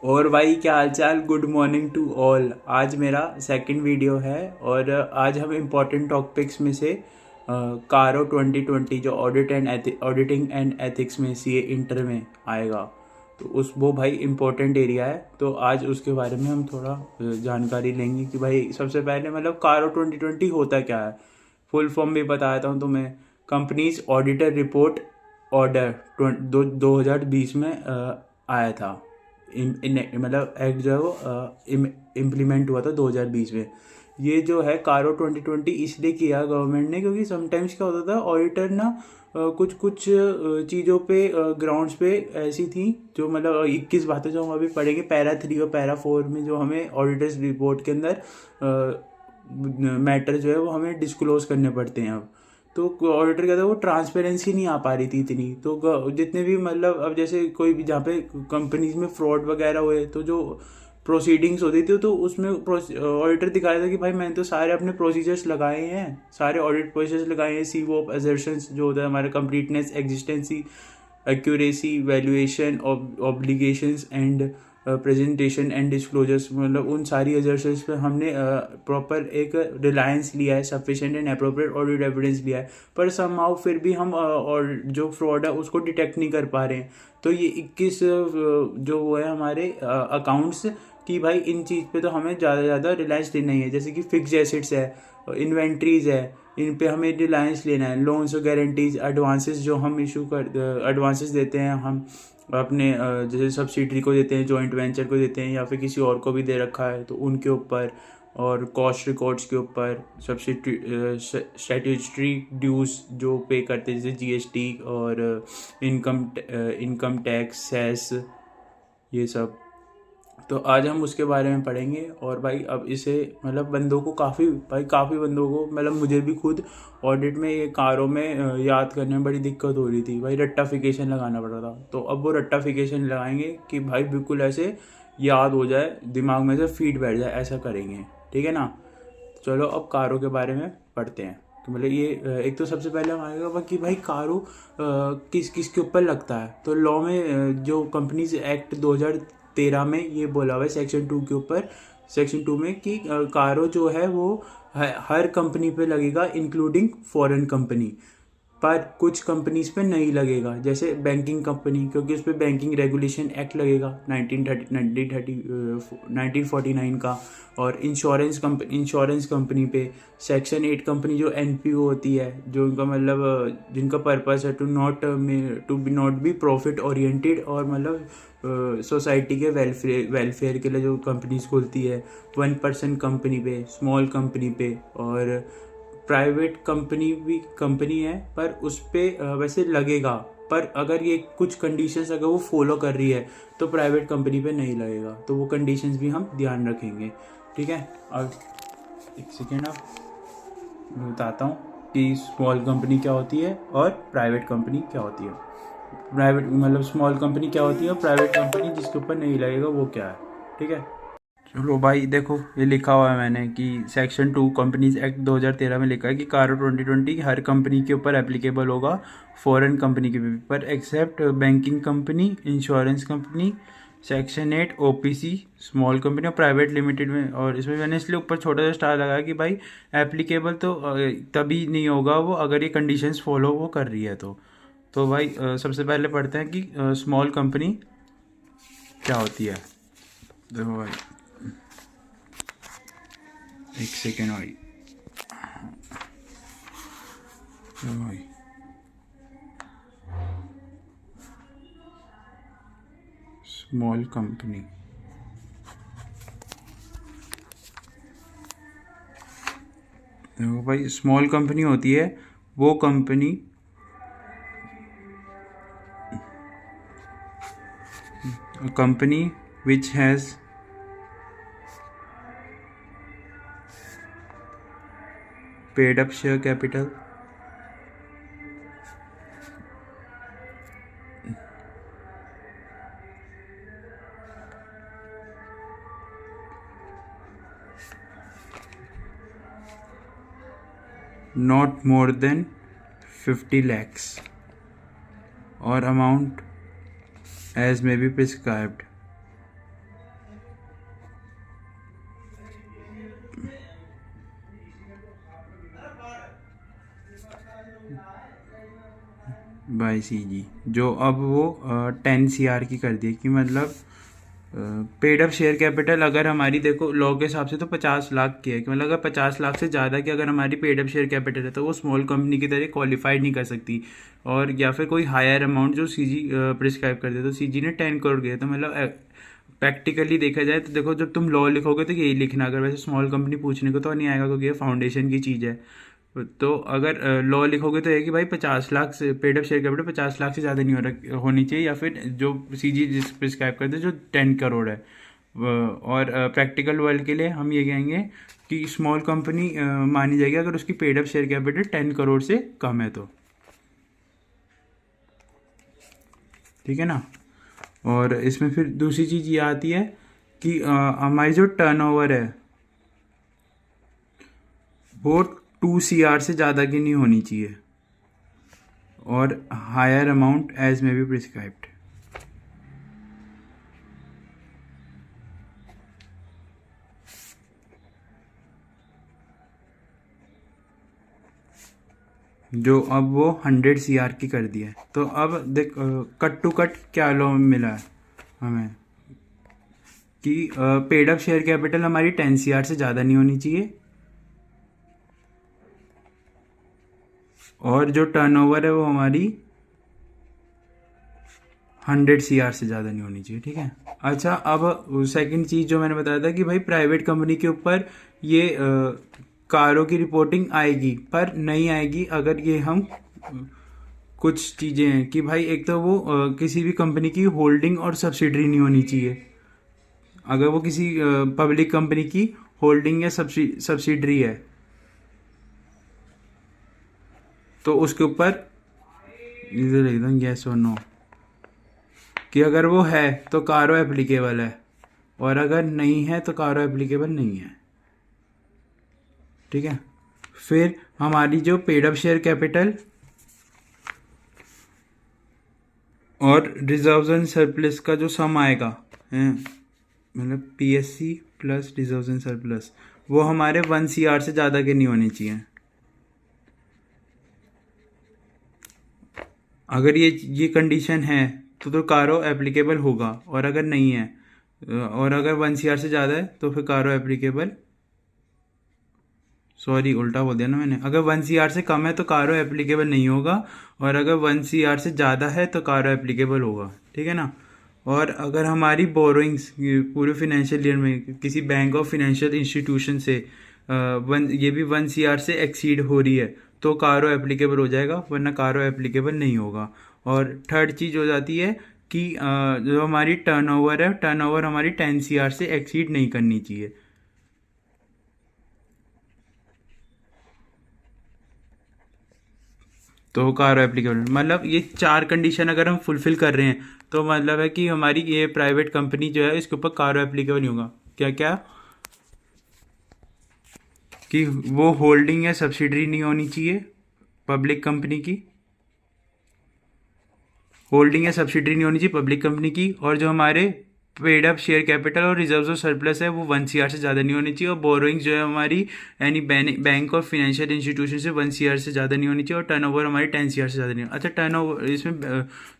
और भाई क्या हालचाल। Good morning to all. आज मेरा सेकंड वीडियो है और आज हम इम्पोर्टेंट टॉपिक्स में से कारो 2020 जो ऑडिटिंग एंड एथिक्स में सीए इंटर में आएगा, तो उस वो भाई इम्पोर्टेंट एरिया है। तो आज उसके बारे में हम थोड़ा जानकारी लेंगे कि भाई सबसे पहले मतलब कारो 2020 होता क्या है। फुल फॉर्म भी बताता हूँ तुम्हें। कंपनीज ऑडिटर रिपोर्ट ऑर्डर 2020 में आया था। मतलब एक्ट जो है वो इम्प्लीमेंट हुआ था 2020 में। ये जो है कारो 2020 इसलिए किया गवर्नमेंट ने क्योंकि समटाइम्स क्या होता था ऑडिटर ना कुछ कुछ चीज़ों पे ग्राउंड्स पे ऐसी थी जो मतलब 21 बातें जो हम अभी पढ़ेंगे पैरा 3 और पैरा 4 में, जो हमें ऑडिटर्स रिपोर्ट के अंदर मैटर जो है वो हमें डिस्क्लोज करने पड़ते हैं अब। तो ऑडिटर कहता है वो ट्रांसपेरेंसी नहीं आ पा रही थी इतनी, तो जितने भी मतलब अब जैसे कोई भी जहाँ पे कंपनीज में फ्रॉड वगैरह हुए तो जो प्रोसीडिंग्स होती थी तो उसमें ऑडिटर दिखाया था कि भाई मैंने तो सारे अपने प्रोसीजर्स लगाए हैं, सारे ऑडिट प्रोसीजर्स लगाए हैं। सी वो असर्शंस जो होता है हमारा completeness, existence, accuracy, valuation, obligations and presentation and disclosures, मतलब उन सारी एजर्शंस पे हमने प्रॉपर एक रिलायंस लिया है, sufficient and appropriate audit evidence लिया है। पर समहाउ फिर भी हम और जो फ्रॉड है उसको डिटेक्ट नहीं कर पा रहे हैं। तो ये 21 जो वो है हमारे अकाउंट्स कि भाई इन चीज़ पे तो हमें ज़्यादा से ज़्यादा रिलायंस लेना ही है। जैसे कि फिक्स एसेट्स है, इन्वेंट्रीज है, इन पे हमें रिलायंस लेना है। लोन्स और गारंटीज, एडवांसेस जो हम इशू कर एडवांसेस देते हैं हम अपने जैसे सब्सिडरी को देते हैं, जॉइंट वेंचर को देते हैं या फिर किसी और को भी दे रखा है तो उनके ऊपर, और कॉस्ट रिकॉर्ड्स के ऊपर, स्टैट्यूटरी ड्यूज जो पे करते हैं जैसे जीएसटी और इनकम टैक्स, सेस, ये सब। तो आज हम उसके बारे में पढ़ेंगे। और भाई अब इसे मतलब बंदों को काफ़ी बंदों को मतलब मुझे भी खुद ऑडिट में ये कारों में याद करने में बड़ी दिक्कत हो रही थी भाई। रट्टाफिकेशन लगाना पड़ रहा था, तो अब वो रट्टाफिकेशन लगाएंगे कि भाई बिल्कुल ऐसे याद हो जाए, दिमाग में से फीड बैठ जाए, ऐसा करेंगे। ठीक है ना। चलो अब कारों के बारे में पढ़ते हैं। तो मतलब ये एक तो सबसे पहले हम आएगा कि भाई कारों किस किस के ऊपर लगता है। तो लॉ में जो कंपनीज एक्ट 2013 में ये बोला हुआ है सेक्शन 2 के ऊपर, सेक्शन 2 में कि कारों जो है वो हर कंपनी पे लगेगा इंक्लूडिंग फॉरेन कंपनी। पर कुछ कंपनीज पे नहीं लगेगा, जैसे बैंकिंग कंपनी, क्योंकि उस पर बैंकिंग रेगुलेशन एक्ट लगेगा 1949 का। और इंश्योरेंस कंपनी पे सेक्शन 8 कंपनी जो एनपीओ होती है, जो उनका मतलब जिनका पर्पस है to be not be profit oriented, और मतलब सोसाइटी के वेलफेयर के लिए जो कंपनीज खुलती है। 1% कंपनी पे, स्मॉल कंपनी पे, और प्राइवेट कंपनी भी कंपनी है पर उस पर वैसे लगेगा। पर अगर ये कुछ कंडीशंस अगर वो फॉलो कर रही है तो प्राइवेट कंपनी पे नहीं लगेगा। तो वो कंडीशंस भी हम ध्यान रखेंगे। ठीक है। अब एक सेकेंड, अब मैं बताता हूँ कि स्मॉल कंपनी क्या होती है और प्राइवेट कंपनी क्या होती है। प्राइवेट मतलब स्मॉल कंपनी क्या होती है और प्राइवेट कंपनी जिसके ऊपर नहीं लगेगा वो क्या है। ठीक है। चलो भाई देखो, ये लिखा हुआ है मैंने कि सेक्शन 2 कंपनीज एक्ट 2013 में लिखा है कि कारो 2020 हर कंपनी के ऊपर एप्लीकेबल होगा, फॉरेन कंपनी के भी, पर except banking company, insurance company, section 8 OPC, small company और प्राइवेट लिमिटेड में। और इसमें मैंने इसलिए ऊपर छोटा सा स्टार लगाया कि भाई एप्लीकेबल तो तभी नहीं होगा वो अगर ये कंडीशंस फॉलो वो कर रही है तो भाई सबसे पहले पढ़ते हैं कि स्मॉल कंपनी क्या होती है। देखो भाई, एक सेकेंड भाई। भाई स्मॉल कंपनी, देखो भाई स्मॉल कंपनी होती है वो company which has paid up share capital, not more than 50 lakhs or amount as may be prescribed. By C G, जो अब वो 10 CR की कर दी कि मतलब पेड अप शेयर कैपिटल अगर हमारी देखो लॉ के हिसाब से तो 50 लाख की है कि मतलब अगर 50 लाख से ज़्यादा की अगर हमारी पेड अप शेयर कैपिटल है तो वो स्मॉल कंपनी की तरह क्वालिफाइड नहीं कर सकती। और या फिर कोई हायर अमाउंट जो सीजी प्रिस्क्राइब कर दे, तो सीजी ने 10 करोड़ किया, तो मतलब प्रैक्टिकली देखा जाए तो देखो जब तुम लॉ लिखोगे तो यही लिखना, अगर वैसे स्मॉल कंपनी पूछने को तो नहीं आएगा क्योंकि ये फाउंडेशन की चीज़ है। तो अगर लॉ लिखोगे तो ये कि भाई 50 लाख से paid up share capital 50 lakh से ज़्यादा नहीं होनी चाहिए, या फिर जो सीजी जिस प्रिस्क्राइब करते हैं जो 10 करोड़ है। और प्रैक्टिकल वर्ल्ड के लिए हम ये कहेंगे कि स्मॉल कंपनी मानी जाएगी अगर उसकी paid up share capital 10 crore से कम है तो। ठीक है ना। और इसमें फिर दूसरी चीज़ ये आती है कि हमारी जो टर्नओवर है वो 2 CR से ज़्यादा की नहीं होनी चाहिए, और हायर अमाउंट एज में बी प्रिस्क्राइब्ड। जो अब वो 100 CR की कर दी है। तो अब देख कट टू कट क्या लॉ मिला है हमें कि पेड अप शेयर कैपिटल हमारी 10 CR से ज़्यादा नहीं होनी चाहिए, और जो टर्नओवर है वो हमारी 100 CR से ज़्यादा नहीं होनी चाहिए। ठीक है। अच्छा, अब सेकंड चीज़ जो मैंने बताया था कि भाई प्राइवेट कंपनी के ऊपर ये कारों की रिपोर्टिंग आएगी, पर नहीं आएगी अगर ये हम कुछ चीज़ें हैं कि भाई एक तो वो किसी भी कंपनी की होल्डिंग और सब्सिडरी नहीं होनी चाहिए। अगर वो किसी पब्लिक कंपनी की होल्डिंग या सब्सिडरी है तो उसके ऊपर इधर लिख दूँ यस और नो, कि अगर वो है तो कारो एप्लीकेबल है, और अगर नहीं है तो कारो एप्लीकेबल नहीं है। ठीक है। फिर हमारी जो पेड अप शेयर कैपिटल और रिजर्व्स एंड सरप्लस का जो सम आएगा है, मतलब PSC plus reserves and surplus, वो हमारे 1 CR से ज़्यादा के नहीं होने चाहिए। अगर ये कंडीशन है तो कारो एप्लीकेबल होगा, और अगर नहीं है और अगर 1 CR से ज़्यादा है तो फिर कारो एप्लीकेबल, सॉरी उल्टा बोल दिया ना मैंने, अगर 1 CR से कम है तो कारो एप्लीकेबल नहीं होगा, और अगर 1 CR से ज़्यादा है तो कारो एप्लीकेबल होगा। ठीक है ना। और अगर हमारी बोरोइंग्स पूरे फिनेंशियल ईयर में किसी बैंक ऑफ फिनेंशियल इंस्टीट्यूशन से ये भी 1 CR से एक्सीड हो रही है तो कारो एप्लीकेबल हो जाएगा, वरना कारो एप्लीकेबल नहीं होगा। और थर्ड चीज़ हो जाती है कि जो हमारी टर्नओवर है, टर्नओवर हमारी 10 CR से एक्सीड नहीं करनी चाहिए। तो कारो एप्लीकेबल, मतलब ये 4 कंडीशन अगर हम फुलफिल कर रहे हैं तो मतलब है कि हमारी ये प्राइवेट कंपनी जो है इसके ऊपर कारो एप्लीकेबल नहीं होगा। क्या क्या? कि वो होल्डिंग या सब्सिडरी नहीं होनी चाहिए पब्लिक कंपनी की, होल्डिंग या सब्सिडरी नहीं होनी चाहिए पब्लिक कंपनी की, और जो हमारे पेड अप शेयर कैपिटल और रिजर्व्स और सरप्लस है वो 1 CR से ज़्यादा नहीं होनी चाहिए, और बोरोइंग्स जो है हमारी यानी बैंक और फिनेंशियल इंस्टीट्यूशन से 1 CR से ज़्यादा नहीं होनी चाहिए, और टर्नओवर हमारी 10 CR से ज़्यादा नहीं। अच्छा, टर्नओवर इसमें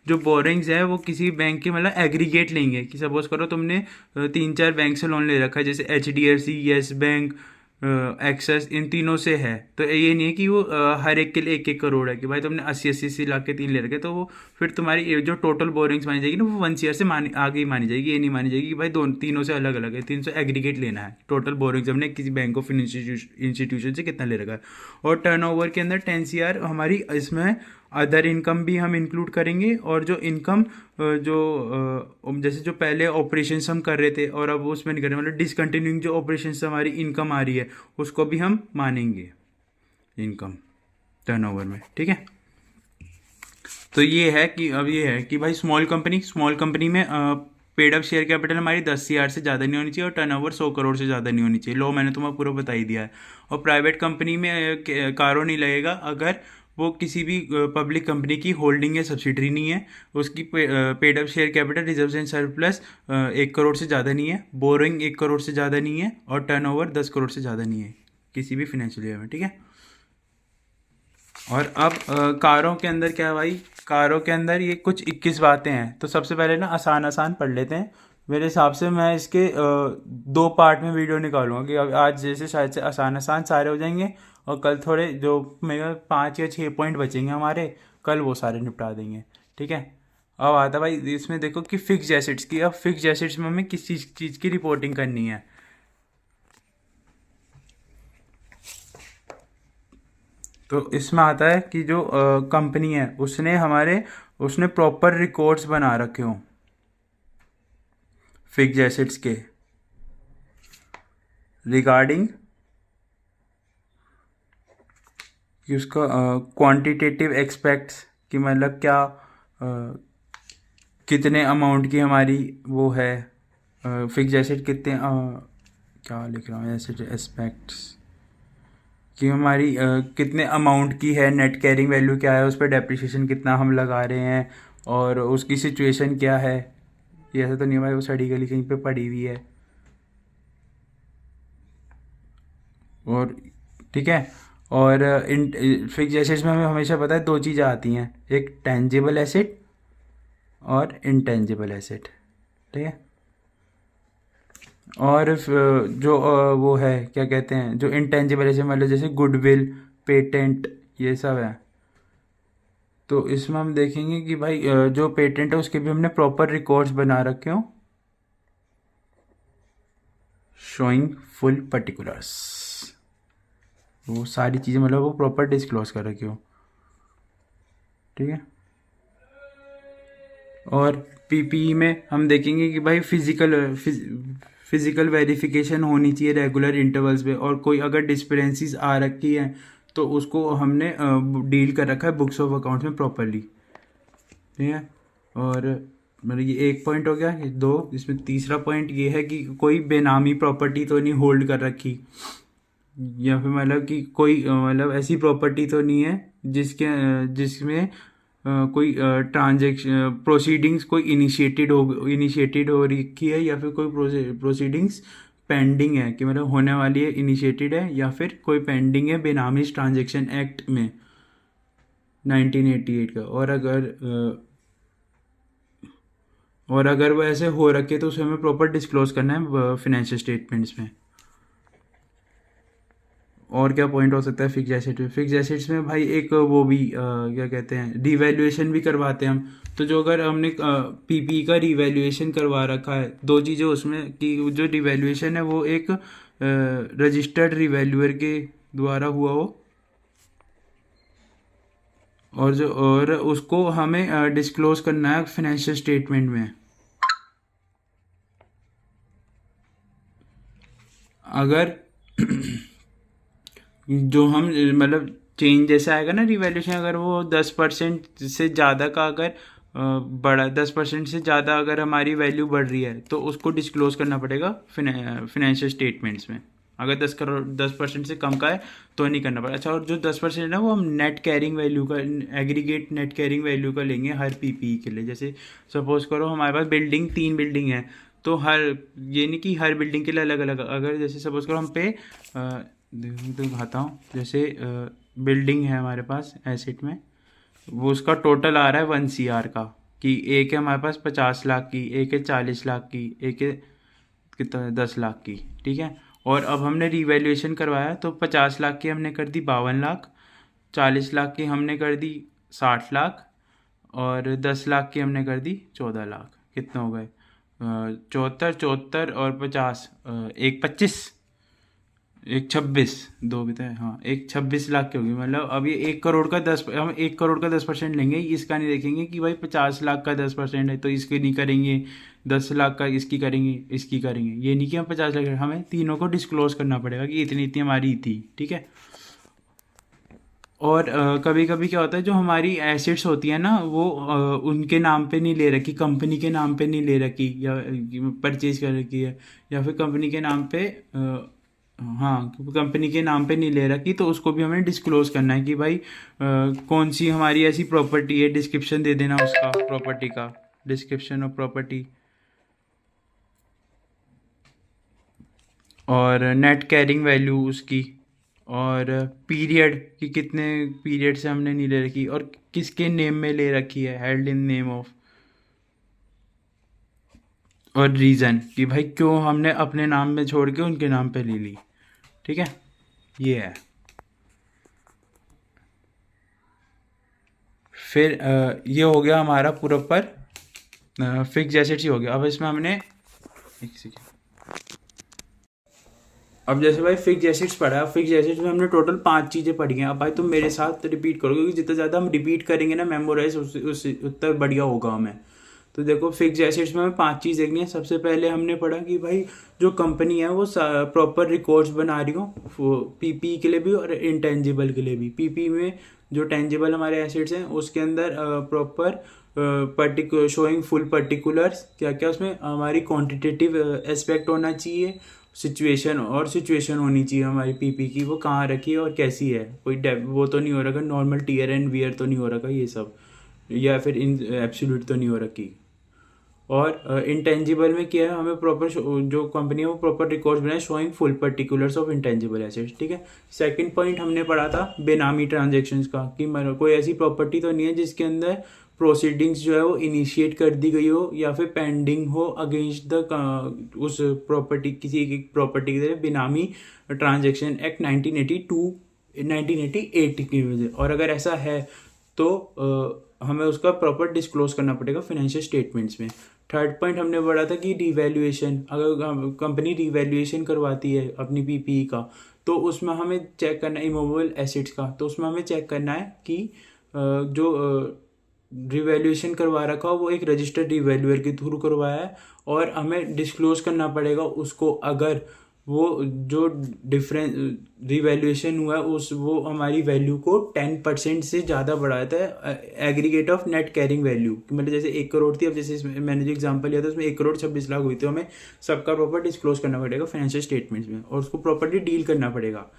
जो बोरोइंग्स है वो किसी बैंक के मतलब एग्रीगेट लेंगे, कि सपोज करो तुमने 3-4 बैंक से लोन ले रखा है, जैसे HDFC, येस बैंक, एक्सेस, इन तीनों से है, तो ये नहीं है कि वो हर एक के लिए 1-1 करोड़ है कि भाई तुमने 80-80 लाख के 3 ले रखे, तो वो फिर तुम्हारी जो टोटल बोरिंग्स मानी जाएगी ना वो 1 CR से आगे ही मानी जाएगी। ये नहीं मानी जाएगी कि भाई तीनों से अलग अलग है, 300 एग्रीगेट लेना है टोटल बोरिंग्स हमने किसी बैंक ऑफ इंस्टीट्यूशन से कितना ले रखा है। और टर्नओवर के अंदर 10 CR हमारी, इसमें अदर इनकम भी हम इंक्लूड करेंगे, और जो इनकम जैसे जो पहले ऑपरेशंस हम कर रहे थे और अब उसमें नहीं कर रहे, मतलब डिसकंटिन्यूइंग जो ऑपरेशंस हमारी इनकम आ रही है उसको भी हम मानेंगे इनकम टर्नओवर में। ठीक है। तो ये है कि अब ये है कि भाई स्मॉल कंपनी में पेड अप शेयर कैपिटल हमारी 10 CR से ज़्यादा नहीं होनी चाहिए, और टर्नओवर 100 करोड़ से ज़्यादा नहीं होनी चाहिए। लो मैंने तुम्हें पूरा बता ही दिया है। और प्राइवेट कंपनी में कारो नहीं लगेगा अगर वो किसी भी पब्लिक कंपनी की होल्डिंग या सब्सिडरी नहीं है, उसकी paid up share capital, reserves and surplus 1 crore से ज़्यादा नहीं है, बोरोइंग 1 करोड़ से ज़्यादा नहीं है, और टर्नओवर 10 करोड़ से ज़्यादा नहीं है किसी भी फिनेंशियल ईयर में। ठीक है। और अब कारों के अंदर क्या है भाई, कारों के अंदर ये कुछ 21 बातें हैं। तो सबसे पहले ना आसान आसान पढ़ लेते हैं। मेरे हिसाब से मैं इसके 2 पार्ट में वीडियो निकालूंगा कि अब आज जैसे शायद से आसान आसान सारे हो जाएंगे, और कल थोड़े जो मेरे 5 या 6 पॉइंट बचेंगे हमारे, कल वो सारे निपटा देंगे। ठीक है। अब आता भाई इसमें देखो कि फिक्स्ड एसेट्स की। अब फिक्स्ड एसेट्स में हमें किस चीज़ की रिपोर्टिंग करनी है। तो इसमें आता है कि जो कंपनी है उसने प्रॉपर रिकॉर्ड्स बना रखे हों फिक्स्ड एसेट्स के रिगार्डिंग कि उसका क्वांटिटेटिव एक्सपेक्ट्स कि मतलब क्या कितने अमाउंट की हमारी वो है फिक्स्ड एसेट कितने क्या लिख रहा हूँ एसेट एस्पेक्ट्स कि हमारी कितने अमाउंट की है, नेट कैरिंग वैल्यू क्या है, उस पर डेप्रिसिएशन कितना हम लगा रहे हैं, और उसकी सिचुएशन क्या है। ये ऐसा तो नहीं है भाई वो स्टडी के लिए कहीं पे पड़ी हुई है। और ठीक है। और इन फिक्स्ड एसेट्स में हमें हमेशा पता है 2 चीज़ें आती हैं, एक टेंजिबल एसेट और इनटेंजिबल एसेट। ठीक है। और जो वो है क्या कहते हैं, जो इनटेंजिबल एसेट मतलब जैसे गुडविल, पेटेंट, ये सब है। तो इसमें हम देखेंगे कि भाई जो पेटेंट है उसके भी हमने प्रॉपर रिकॉर्ड्स बना रखे हो, शोइंग फुल पर्टिकुलर्स, वो सारी चीज़ें मतलब वो प्रॉपर डिस्क्लोज कर रखी हो। ठीक है। और पीपीई में हम देखेंगे कि भाई फिजिकल वेरिफिकेशन होनी चाहिए रेगुलर इंटरवल्स पे, और कोई अगर डिस्पेरेंसीज आ रखी है तो उसको हमने डील कर रखा है बुक्स ऑफ अकाउंट्स में प्रॉपरली। ठीक है। और मतलब ये एक पॉइंट हो गया, ये 2। इसमें तीसरा पॉइंट ये है कि कोई बेनामी प्रॉपर्टी तो नहीं होल्ड कर रखी, या फिर मतलब कि कोई मतलब ऐसी प्रॉपर्टी तो नहीं है जिसमें कोई ट्रांजेक्शन प्रोसीडिंग्स कोई इनिशिएटेड हो रखी है, या फिर कोई प्रोसीडिंग्स पेंडिंग है कि मतलब होने वाली है, इनिशिएटेड है, या फिर कोई पेंडिंग है बेनामी ट्रांजेक्शन एक्ट में 1988 का। और अगर वो ऐसे हो रखे तो उसे हमें प्रॉपर डिस्क्लोज करना है फाइनेंशियल स्टेटमेंट्स में। और क्या पॉइंट हो सकता है फिक्स एसेट में, फिक्स एसेट्स में भाई एक वो भी क्या कहते हैं डिवैल्यूएशन भी करवाते हैं हम। तो जो अगर हमने पीपी का रिवैल्यूएशन करवा रखा है, 2 चीज़ें उसमें कि जो रिवैल्यूएशन है वो एक रजिस्टर्ड रिवैल्यूअर के द्वारा हुआ हो, और उसको हमें डिस्क्लोज करना है फाइनेंशियल स्टेटमेंट में। अगर जो हम मतलब चेंज जैसा आएगा ना रिवैल्यूशन, अगर वो 10% से ज़्यादा का अगर बढ़ा 10% से ज़्यादा अगर हमारी वैल्यू बढ़ रही है तो उसको डिस्क्लोज करना पड़ेगा फाइनेंशियल स्टेटमेंट्स में। अगर 10% से कम का है तो नहीं करना पड़ेगा। अच्छा, और जो 10% है वो हम नेट कैरिंग वैल्यू का, एग्रीगेट नेट कैरिंग वैल्यू का लेंगे हर पीपीई के लिए। जैसे सपोज करो हमारे पास 3 बिल्डिंग है, तो ये नहीं कि हर बिल्डिंग के लिए अलग अलग। अगर जैसे सपोज करो हम पे दिखाता हूँ, जैसे बिल्डिंग है हमारे पास एसेट में, वो उसका टोटल आ रहा है 1 CR का, कि एक है हमारे पास 50 लाख की, एक है 40 लाख की, एक है कितना 10 लाख की। ठीक है। और अब हमने रिवैल्यूएशन करवाया तो 50 लाख की हमने कर दी 52 लाख, 40 लाख की हमने कर दी 60 लाख, और 10 लाख की हमने कर दी 14 लाख। कितने हो गए 74, 74 और 50, एक 25, एक 26, 2 भी तो है, हाँ, एक 26 लाख की होगी। मतलब अब ये 1 करोड़ का 10, हम 1 करोड़ का 10% लेंगे, इसका नहीं देखेंगे कि भाई 50 लाख का 10% है तो इसके नहीं करेंगे, 10 लाख का इसकी करेंगे, इसकी करेंगे। ये नहीं कि हम 50 लाख, हमें तीनों को डिस्क्लोज करना पड़ेगा कि इतनी इतनी हमारी थी। ठीक है। और कभी कभी क्या होता है, जो हमारी एसेट्स होती है ना वो उनके नाम पे नहीं ले रखी, कंपनी के नाम पे नहीं ले रखी, या परचेज कर रखी है, या फिर कंपनी के नाम पे हाँ कंपनी के नाम पे नहीं ले रखी, तो उसको भी हमें डिस्क्लोज करना है कि भाई कौन सी हमारी ऐसी प्रॉपर्टी है, डिस्क्रिप्शन दे देना उसका प्रॉपर्टी का, डिस्क्रिप्शन ऑफ प्रॉपर्टी, और नेट कैरिंग वैल्यू उसकी, और पीरियड कि कितने पीरियड से हमने नहीं ले रखी और किसके नेम में ले रखी है, हेल्ड इन नेम ऑफ, और रीज़न कि भाई क्यों हमने अपने नाम में छोड़ के उनके नाम पे ले ली। ठीक है, ये है। फिर ये हो गया हमारा पूरा पर फिक्स एसेट्स ही हो गया। अब इसमें हमने एक सेकेंड, अब जैसे भाई फिक्स एसेट्स पढ़ा है, फिक्स एसेट्स में हमने टोटल 5 चीज़ें पढ़ी हैं। अब भाई तुम मेरे साथ रिपीट करो, क्योंकि जितना ज़्यादा हम रिपीट करेंगे ना मेमोराइज, उस उतना बढ़िया होगा हमें। तो देखो फिक्स एसेट्स में हमें 5 चीज़ देखनी है। सबसे पहले हमने पढ़ा कि भाई जो कंपनी है वो प्रॉपर रिकॉर्ड्स बना रही हो, पीपी के लिए भी और इंटेंजिबल के लिए भी। पीपी में जो टेंजिबल हमारे एसेट्स हैं उसके अंदर प्रॉपर शोइंग फुल पर्टिकुलर्स, क्या क्या उसमें हमारी क्वांटिटेटिव एस्पेक्ट होना चाहिए, सिचुएशन होनी चाहिए हमारी पीपी की, वो कहाँ रखी है और कैसी है, कोई वो तो नहीं हो रखा नॉर्मल टीयर एंड वियर तो नहीं हो रखा ये सब, या फिर इन एब्सोल्यूट तो नहीं हो रखी। और इंटेंजिबल में क्या है, हमें प्रॉपर जो कंपनी है वो प्रॉपर रिकॉर्ड्स बनाए showing full particulars of intangible assets. ठीक है। सेकंड पॉइंट हमने पढ़ा था बेनामी ट्रांजैक्शंस का, कि कोई ऐसी प्रॉपर्टी तो नहीं है जिसके अंदर प्रोसीडिंग्स जो है वो इनिशिएट कर दी गई हो या फिर पेंडिंग हो अगेंस्ट द उस प्रॉपर्टी, किसी एक प्रॉपर्टी की तरह। बेनामी ट्रांजैक्शन एक्ट 1988 की वजह से, और अगर ऐसा है तो हमें उसका प्रॉपर डिस्क्लोज करना पड़ेगा फाइनेंशियल स्टेटमेंट्स में। थर्ड पॉइंट हमने पढ़ा था कि रिवैल्यूएशन, अगर कंपनी रिवैल्यूएशन करवाती है अपनी पीपीई का, तो उसमें हमें चेक करना है इमूवेबल एसेट्स का, तो उसमें हमें चेक करना है कि जो रिवैल्यूएशन करवा रखा हो वो एक रजिस्टर्ड रिवैल्यूअर के थ्रू करवाया है, और हमें डिस्क्लोज करना पड़ेगा उसको अगर वो जो डिफरेंस रिवैल्यूएशन हुआ है वो हमारी वैल्यू को 10% से ज़्यादा बढ़ाता है, aggregate of net carrying value. मतलब जैसे 1 करोड़ थी, अब जैसे मैंने जो एग्जांपल लिया था उसमें 1,26,00,000 हुई, तो हमें सबका प्रॉपर डिस्क्लोज करना पड़ेगा फाइनेंशियल स्टेटमेंट्स में, और उसको प्रॉपरली डील करना पड़ेगा।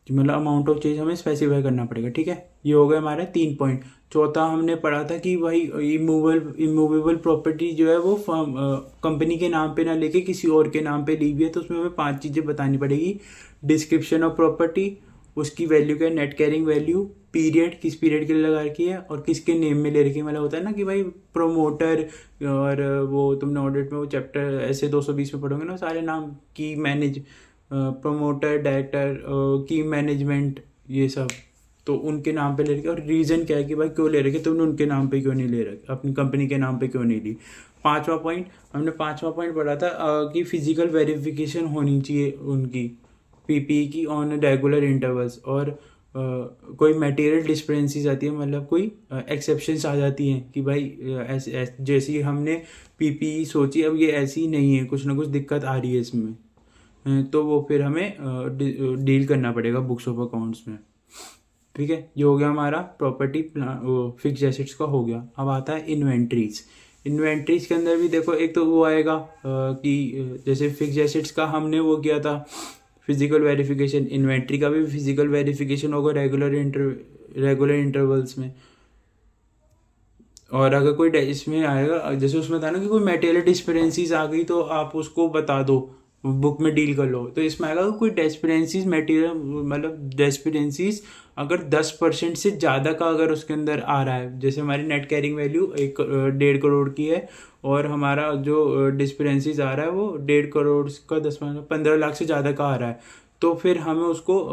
मतलब अमाउंट ऑफ चेंज हमें स्पेसिफाई करना पड़ेगा। ठीक है, ये हो गए हमारे 3 पॉइंट। चौथा हमने पढ़ा था कि भाई इमूवेबल प्रॉपर्टी जो है वो कंपनी के नाम पे ना लेके किसी और के नाम पे ली हुई है, तो उसमें हमें 5 चीज़ें बतानी पड़ेगी। डिस्क्रिप्शन ऑफ प्रॉपर्टी, उसकी वैल्यू क्या है, नेट कैरिंग वैल्यू, पीरियड किस पीरियड के लिए लगा रखी है, और किसके नेम में ले रखी है। मतलब होता है ना कि भाई प्रोमोटर, और वो तुमने ऑडिट में वो चैप्टर ऐसे 220 में पढ़ोगे ना सारे नाम की, मैनेज प्रोमोटर, डायरेक्टर की मैनेजमेंट, ये सब तो उनके नाम पे ले रखे। और रीज़न क्या है कि भाई क्यों ले रखे, तुमने उनके नाम पे क्यों नहीं ले रखे, अपनी कंपनी के नाम पे क्यों नहीं ली। पांचवा पॉइंट पढ़ा था कि फिजिकल वेरिफिकेशन होनी चाहिए उनकी पीपी की ऑन रेगुलर इंटरवल्स, और कोई मटेरियल डिस्पेंसीज आती है, मतलब कोई एक्सेप्शंस आ जाती हैं कि भाई जैसी हमने पीपी सोची अब ये ऐसी नहीं है, कुछ ना कुछ दिक्कत आ रही है इसमें, तो वो फिर हमें डील करना पड़ेगा बुक्स ऑफ अकाउंट्स में। ठीक है, ये हो गया हमारा प्रॉपर्टी फिक्स एसेट्स का हो गया। अब आता है इन्वेंट्रीज। इन्वेंट्रीज के अंदर भी देखो एक तो वो आएगा कि जैसे फिक्स एसेट्स का हमने वो किया था फिजिकल वेरिफिकेशन, इन्वेंट्री का भी फिजिकल वेरिफिकेशन होगा रेगुलर इंटरवल्स में। और अगर कोई इसमें आएगा, जैसे उसमें था ना कि कोई मेटेरियल डिस्पेरेंसीज आ गई तो आप उसको बता दो, बुक में डील कर लो, तो इसमें आएगा कोई डेस्पिरेंसीज मटेरियल, मतलब डेस्पिरेंसीज अगर 10% से ज़्यादा का अगर उसके अंदर आ रहा है, जैसे हमारी नेट कैरिंग वैल्यू 1.5 करोड़ की है और हमारा जो डिस्पेरेंसीज आ रहा है वो 1.5 करोड़ का 15 लाख से ज़्यादा का आ रहा है, तो फिर हमें उसको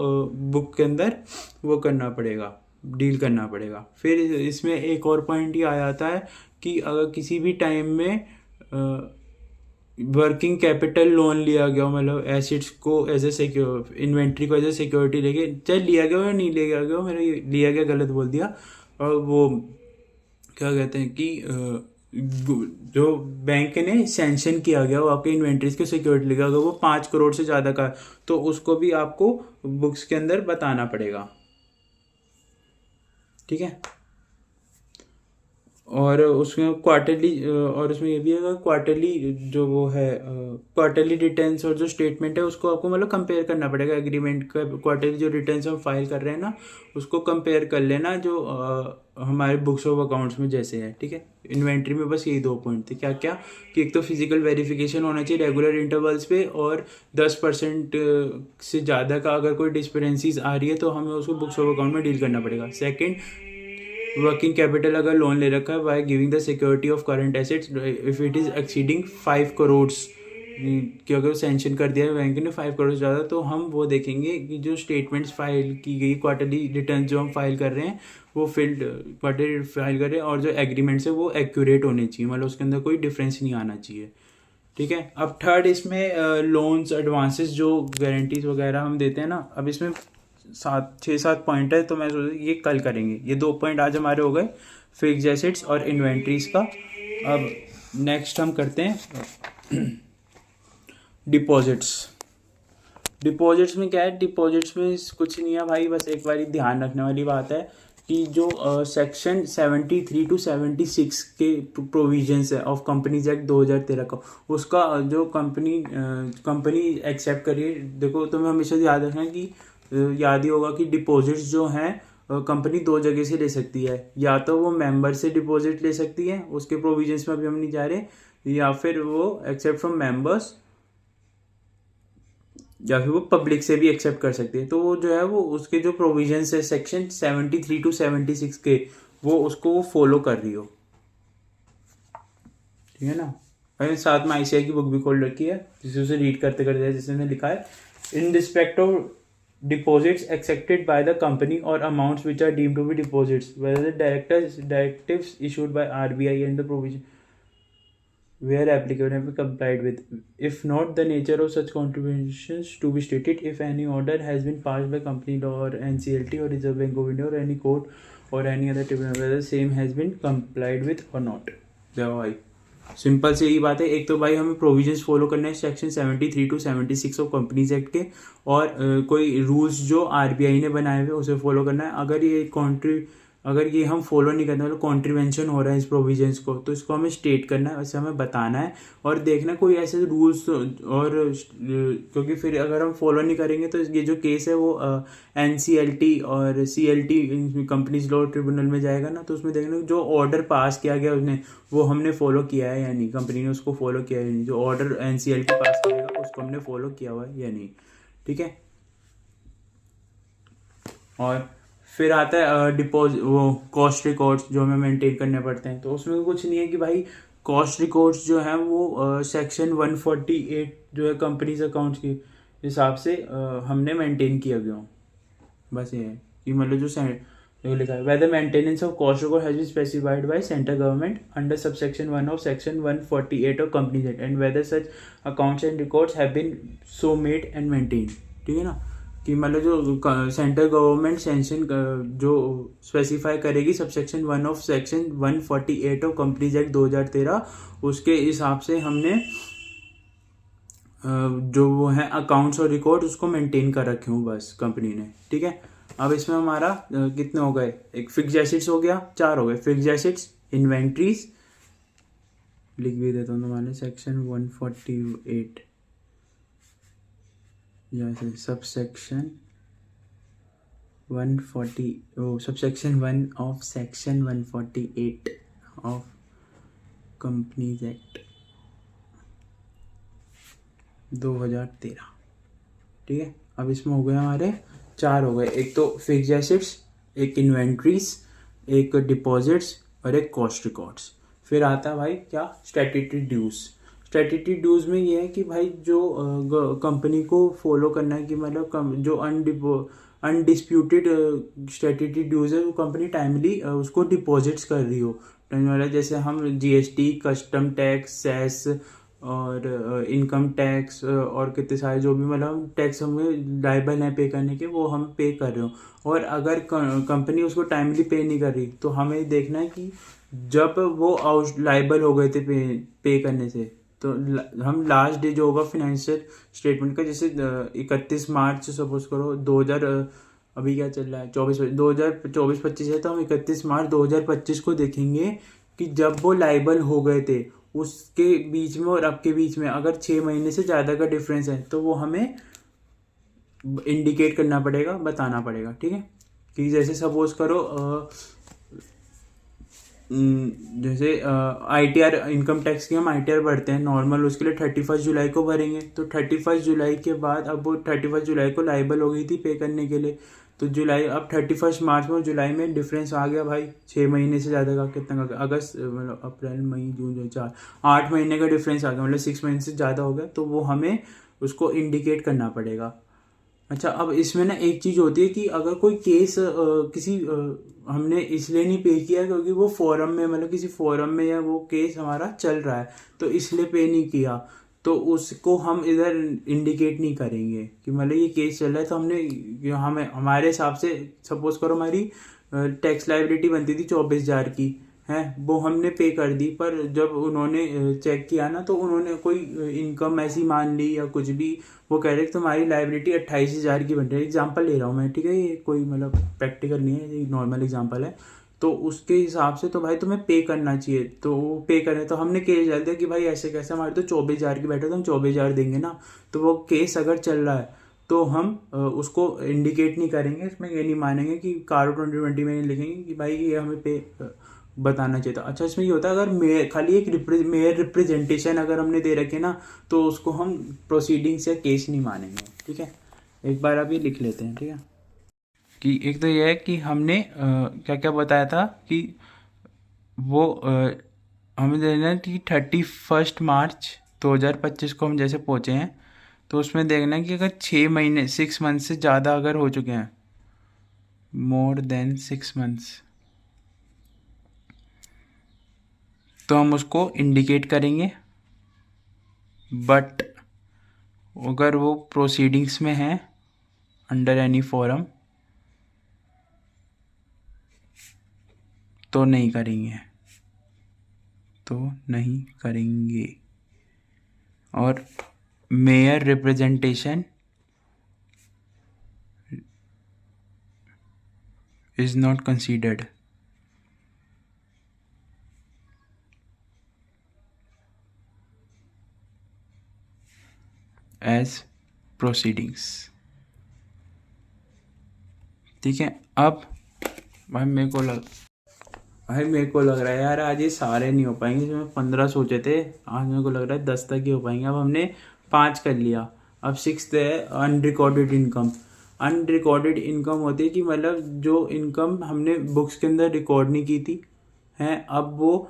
बुक के अंदर वो करना पड़ेगा, डील करना पड़ेगा। फिर इसमें एक और पॉइंट ये आ जाता है कि अगर किसी भी टाइम में वर्किंग कैपिटल लोन लिया गया, मतलब एसेट्स को एज ए सिक्योर, इन्वेंट्री को एज ए सिक्योरिटी लेके, चाहे लिया गया हो या नहीं लिया गया हो, मैंने लिया गया गलत बोल दिया, और वो क्या कहते हैं कि जो बैंक ने सैंक्शन किया गया वो आपके इन्वेंट्रीज को सिक्योरिटी लेगा, अगर वो 5 करोड़ से ज़्यादा का तो उसको भी आपको बुक्स के अंदर बताना पड़ेगा। ठीक है, और उसमें क्वार्टरली और उसमें ये भी है क्वार्टरली जो वो है क्वार्टरली रिटर्न्स और जो स्टेटमेंट है उसको आपको मतलब कंपेयर करना पड़ेगा एग्रीमेंट का। क्वार्टरली जो रिटर्न्स हम फाइल कर रहे हैं ना उसको कंपेयर कर लेना जो हमारे बुक्स ऑफ अकाउंट्स में जैसे है, ठीक है। इन्वेंट्री में बस यही 2 पॉइंट थे, क्या क्या कि एक तो फिजिकल वेरिफिकेशन होना चाहिए रेगुलर इंटरवल्स पे, और 10% से ज़्यादा का अगर कोई डिस्पेरेंसीज आ रही है तो हमें उसको बुक्स ऑफ अकाउंट में डील करना पड़ेगा। सेकंड, वर्किंग कैपिटल अगर लोन ले रखा है by giving the security of current assets if it is exceeding 5 crore, कि अगर सैंक्शन कर दिया है बैंक ने 5 करोड़ से ज़्यादा तो हम वो देखेंगे कि जो स्टेटमेंट्स फाइल की गई क्वार्टरली रिटर्न जो हम फाइल कर रहे हैं वो फील्ड क्वार्टरली फाइल कर रहे हैं और जो एग्रीमेंट्स है वो एक्यूरेट होने चाहिए, मतलब उसके अंदर कोई डिफरेंस नहीं आना चाहिए, ठीक है। अब थर्ड इसमें लोन्स एडवांसेस जो गारंटीज वगैरह हम देते हैं ना, अब इसमें 6-7 पॉइंट है तो मैं सोच ये कल करेंगे। ये 2 पॉइंट आज हमारे हो गए फिक्स्ड एसेट्स और इन्वेंट्रीज का। अब नेक्स्ट हम करते हैं डिपॉजिट्स। डिपॉजिट्स में क्या है, डिपॉजिट्स में कुछ नहीं है भाई, बस एक बार ध्यान रखने वाली बात है कि जो सेक्शन 73 to 76 के प्रोविजंस है ऑफ कंपनीज एक्ट 2013 का, उसका जो कंपनी एक्सेप्ट करिए। देखो तुम्हें हमेशा याद रखना कि याद ही होगा कि डिपॉजिट्स जो हैं कंपनी 2 जगह से ले सकती है, या तो वो मेंबर से डिपॉजिट ले सकती है, उसके प्रोविजंस में अभी हम नहीं जा रहे, या फिर वो एक्सेप्ट फ्रॉम मेंबर्स, या फिर वो पब्लिक से भी एक्सेप्ट कर सकती है। तो वो जो है वो उसके जो प्रोविजंस है सेक्शन 73 to 76 के वो उसको वो फॉलो कर रही हो, ठीक है ना। मैंने साथ में आईसीआई की बुक भी खोल रखी है जिसे उसे रीड करते करते जिसने लिखा है in respect of deposits accepted by the company or amounts which are deemed to be deposits whether the directives issued by RBI and the provision where applicable have been complied with. If not, the nature of such contributions to be stated. If any order has been passed by company law or NCLT or Reserve Bank of India or any court or any other tribunal whether the same has been complied with or not. देखो भाई simple से यही बात है। एक तो भाई हमें प्रोविजंस फॉलो करने हैं section 73 to 76 of companies act के, और कोई रूल्स जो आरबीआई ने बनाए हुए उसे फॉलो करना है। अगर ये हम फॉलो नहीं करते मतलब कॉन्ट्रीवेंशन हो रहा है इस प्रोविजंस को, तो इसको हमें स्टेट करना है, वैसे हमें बताना है और देखना कोई ऐसे रूल्स और क्योंकि फिर अगर हम फॉलो नहीं करेंगे तो ये जो केस है वो एनसीएलटी और सीएलटी कंपनीज लॉ ट्रिब्यूनल में जाएगा ना, तो उसमें देखना जो ऑर्डर पास किया गया उसने वो हमने फॉलो किया है या नहीं, कंपनी ने उसको फॉलो किया है या नहीं, जो ऑर्डर एनसीएलटी पास करेगा उसको हमने फॉलो किया हुआ है या नहीं, ठीक है। और फिर आता है डिपॉजिट वो कॉस्ट रिकॉर्ड्स जो हमें मेंटेन करने पड़ते हैं। तो उसमें कुछ नहीं है कि भाई कॉस्ट रिकॉर्ड्स जो हैं वो सेक्शन 148 जो है कंपनीज अकाउंट्स के हिसाब से हमने मेंटेन किया गया हूँ, बस ये है कि मतलब जो लिखा है whether maintenance of cost record has been specified by central government under subsection 1 of section 148 of companies act and whether such accounts and records have been so made and maintain, ठीक है ना। कि मतलब जो सेंट्रल गवर्नमेंट सेंक्शन जो specify करेगी subsection 1 of section 148 of companies act 2013 उसके हिसाब से हमने जो वो है अकाउंट्स और रिकॉर्ड उसको मेंटेन कर रखे हूँ बस कंपनी ने, ठीक है। अब इसमें हमारा कितने हो गए, एक फिक्स्ड एसेट्स हो गया, 4 हो गए फिक्स्ड एसेट्स, इन्वेंट्रीज लिख भी देता हूँ तुम्हारे सेक्शन 148 जैसे subsection 140 subsection 1 of section 148 of companies act 2013, ठीक है। अब इसमें हो गए हमारे 4 हो गए, एक तो फिक्स्ड एसेट्स, एक इन्वेंट्रीज, एक डिपॉजिट्स और एक कॉस्ट रिकॉर्ड्स। फिर आता है भाई क्या, स्टैट्यूटरी ड्यूज। स्टैट्यूटरी ड्यूज में ये है कि भाई जो कंपनी को फॉलो करना है कि मतलब जो अनडिस्प्यूटेड स्टैट्यूटरी ड्यूज है वो कंपनी टाइमली उसको डिपॉजिट्स कर रही हो, मतलब जैसे हम जीएसटी, कस्टम टैक्स, सेस और इनकम टैक्स और कितने सारे जो भी मतलब टैक्स हमें लाइबल हैं पे करने के वो हम पे कर रहे हो, और अगर कंपनी उसको टाइमली पे नहीं कर रही तो हमें देखना है कि जब वो आउट लाइबल हो गए थे पे करने से, तो हम लास्ट डे जो होगा फाइनेंशियल स्टेटमेंट का, जैसे 31 मार्च सपोज करो 2000 अभी क्या चल रहा है 2024-25 है, तो हम 31 मार्च 2025 को देखेंगे कि जब वो लाइबल हो गए थे उसके बीच में और अब के बीच में अगर 6 महीने से ज़्यादा का डिफरेंस है तो वो हमें इंडिकेट करना पड़ेगा, बताना पड़ेगा। ठीक है, कि जैसे सपोज करो जैसे ITR इनकम टैक्स की हम ITR भरते हैं नॉर्मल, उसके लिए 31 जुलाई को भरेंगे। तो 31 जुलाई के बाद अब वो 31 जुलाई को लाइबल हो गई थी पे करने के लिए, तो जुलाई अब 31 मार्च में और जुलाई में डिफरेंस आ गया भाई 6 महीने से ज़्यादा का। कितना का? अगस्त मतलब अप्रैल मई जून जुलाई 8 महीने का डिफरेंस आ गया, मतलब 6 महीने से ज़्यादा हो गया, तो वो हमें उसको इंडिकेट करना पड़ेगा। अच्छा, अब इसमें ना एक चीज़ होती है कि अगर कोई केस किसी हमने इसलिए नहीं पे किया क्योंकि वो फोरम में, मतलब किसी फोरम में या वो केस हमारा चल रहा है तो इसलिए पे नहीं किया, तो उसको हम इधर इंडिकेट नहीं करेंगे कि मतलब ये केस चल रहा है। तो हमने हमें हमारे हिसाब से सपोज करो हमारी टैक्स लाइबिलिटी बनती थी 24,000 की है, वो हमने पे कर दी, पर जब उन्होंने चेक किया ना तो उन्होंने कोई इनकम ऐसी मान ली या कुछ भी, वो कह रहे कि तुम्हारी लाइबिलिटी 28,000 की बन रही है। एग्जाम्पल ले रहा हूँ मैं, ठीक है, ये कोई मतलब प्रैक्टिकल नहीं है, ये नॉर्मल एग्जाम्पल है। तो उसके हिसाब से तो भाई तुम्हें पे करना चाहिए, तो वो पे करें तो हमने केस डाल दिया कि भाई ऐसे कैसे, हमारे तो 24,000 की बैठे तो हम 24,000 देंगे ना। तो वो केस अगर चल रहा है तो हम उसको इंडिकेट नहीं करेंगे, इसमें ये नहीं मानेंगे कि कारो 2020 में नहीं लिखेंगे कि भाई ये हमें पे बताना चाहिए था। अच्छा, इसमें ये होता है अगर मेयर खाली एक मेयर रिप्रेजेंटेशन अगर हमने दे रखे ना तो उसको हम प्रोसीडिंग्स या केस नहीं मानेंगे। ठीक है, एक बार अभी लिख लेते हैं। ठीक है, कि एक तो ये है कि हमने क्या क्या बताया था कि वो हमें देना है कि 31 मार्च 2025 को हम जैसे पहुँचे हैं, तो उसमें देखना है कि अगर 6 महीने 6 मंथ से ज़्यादा अगर हो चुके हैं, मोर देन 6 मंथ्स, तो हम उसको इंडिकेट करेंगे। बट अगर वो प्रोसीडिंग्स में है अंडर एनी फोरम तो नहीं करेंगे, तो नहीं करेंगे। और mere representation is not considered as proceedings. ठीक है, अब भाई मेरे को लग रहा है यार आज ये सारे नहीं हो पाएंगे, जो मैं 15 सोचे थे, आज मेरे को लग रहा है 10 तक ही हो पाएंगे। अब हमने 5 कर लिया, अब 6th है अनरिकॉर्डेड इनकम। अनरिकॉर्डेड इनकम होती है कि मतलब जो इनकम हमने बुक्स के अंदर रिकॉर्ड नहीं की थी है, अब वो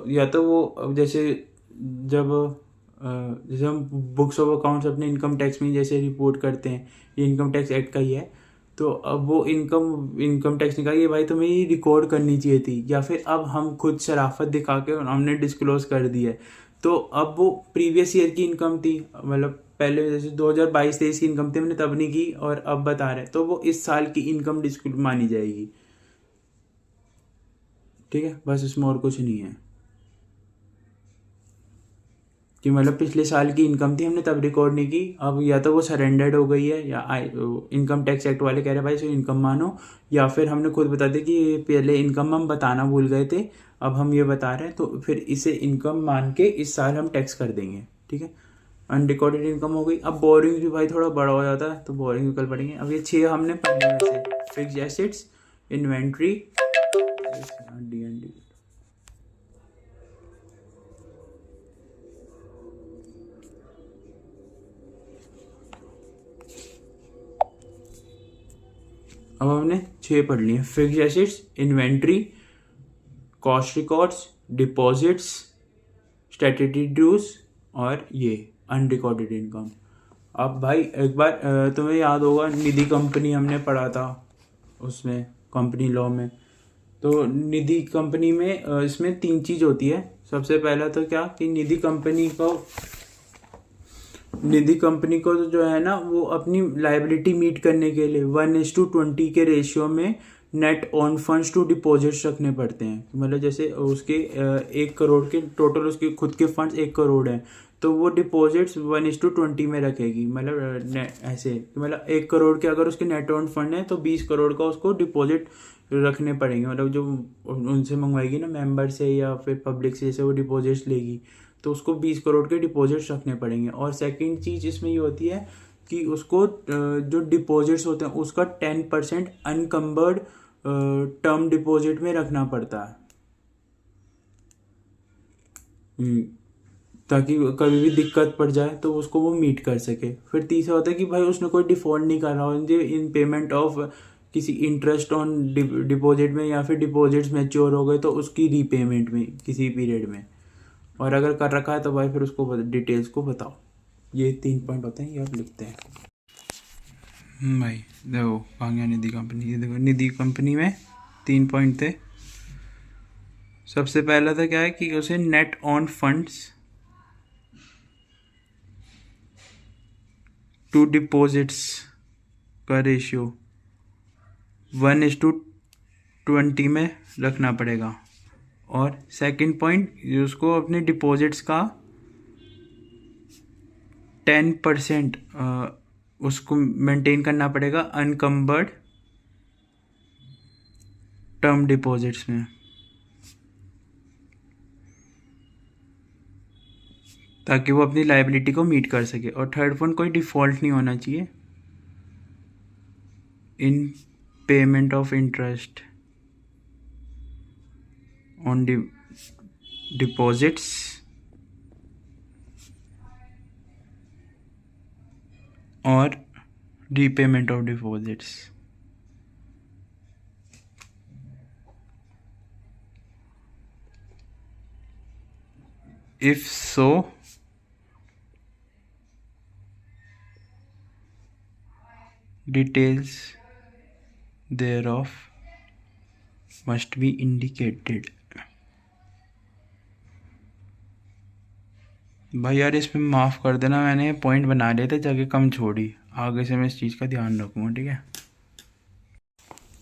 या तो वो जैसे जब जैसे हम बुक्स ऑफ अकाउंट्स अपने इनकम टैक्स में जैसे रिपोर्ट करते हैं, ये इनकम टैक्स एक्ट का ही है, तो अब वो इनकम टैक्स निकाल के भाई तुम्हें ये रिकॉर्ड करनी चाहिए थी, या फिर अब हम खुद शराफत दिखा के हमने डिस्क्लोज कर दी है। तो अब वो प्रीवियस ईयर की इनकम थी, मतलब पहले जैसे 2022-23 की इनकम थी, हमने तब नहीं की और अब बता रहे हैं, तो वो इस साल की इनकम डिस्क्लोज मानी जाएगी। ठीक है, बस इसमें और कुछ नहीं है कि मतलब पिछले साल की इनकम थी हमने तब रिकॉर्ड नहीं की, अब या तो वो सरेंडर्ड हो गई है या इनकम टैक्स एक्ट वाले कह रहे हैं भाई इसे इनकम मानो, या फिर हमने खुद बता दिया कि पहले इनकम हम बताना भूल गए थे, अब हम ये बता रहे हैं, तो फिर इसे इनकम मान के इस साल हम टैक्स कर देंगे। ठीक है, अनरिकॉर्डेड इनकम हो गई। अब बोरिंग भी भाई थोड़ा बड़ा हो जाता है, तो बोरिंग भी कल पढ़ेंगे। अब ये 6 हमने पढ़ने में से फिक्स्ड एसेट्स, इन्वेंट्री, अब हमने 6 पढ़ लिए, fixed assets, inventory, cost records, deposits, statutory dues और ये अनरिकॉर्डेड इनकम। अब भाई एक बार तुम्हें याद होगा निधि कंपनी हमने पढ़ा था उसमें कंपनी लॉ में, तो निधि कंपनी में इसमें 3 चीज़ होती है। सबसे पहला तो क्या कि निधि कंपनी को तो जो है ना वो अपनी लाइबिलिटी मीट करने के लिए 1:20 के रेशियो में net own funds to deposits रखने पड़ते हैं। मतलब जैसे उसके 1 करोड़ के टोटल उसके खुद के फंड्स 1 करोड़ हैं, तो वो डिपॉजिट्स 1:20 में रखेगी। मतलब ऐसे मतलब 1 करोड़ के अगर उसके नेट ऑन फंड है तो 20 करोड़ का उसको डिपॉजिट रखने पड़ेंगे। मतलब जो उनसे मंगवाएगी ना, मेंबर से या फिर पब्लिक से, जैसे वो डिपॉजिट्स लेगी तो उसको 20 करोड़ के डिपॉजिट्स रखने पड़ेंगे। और सेकंड चीज़ इसमें ये होती है कि उसको जो डिपॉजिट्स होते हैं उसका 10% अनकम्बर्ड टर्म डिपॉजिट में रखना पड़ता है, ताकि कभी भी दिक्कत पड़ जाए तो उसको वो मीट कर सके। फिर तीसरा होता है कि भाई उसने कोई डिफ़ॉल्ट नहीं कर रहा हो इन पेमेंट ऑफ किसी इंटरेस्ट ऑन डिपॉजिट में, या फिर डिपॉजिट्स मैच्योर हो गए तो उसकी रीपेमेंट में किसी पीरियड में। और अगर कर रखा है तो भाई फिर उसको डिटेल्स को बताओ। ये 3 पॉइंट होते हैं, ये आप लिखते हैं भाई। देखो कहाँ गया निधि कंपनी, ये देखो निधि कंपनी में 3 पॉइंट थे। सबसे पहला था क्या है कि उसे net own funds to deposits का रेशियो 1:20 में रखना पड़ेगा। और सेकंड पॉइंट, उसको अपने डिपॉजिट्स का 10% उसको मेंटेन करना पड़ेगा अनकम्बर्ड टर्म डिपॉजिट्स में, ताकि वो अपनी लायबिलिटी को मीट कर सके। और थर्ड पॉइंट, कोई डिफ़ॉल्ट नहीं होना चाहिए in payment of interest on deposits और repayment of deposits. If so, details thereof must be indicated। भाई यार इसमें माफ़ कर देना, मैंने पॉइंट बना लिए थे, जगह कम छोड़ी, आगे से मैं इस चीज़ का ध्यान रखूँगा। ठीक है,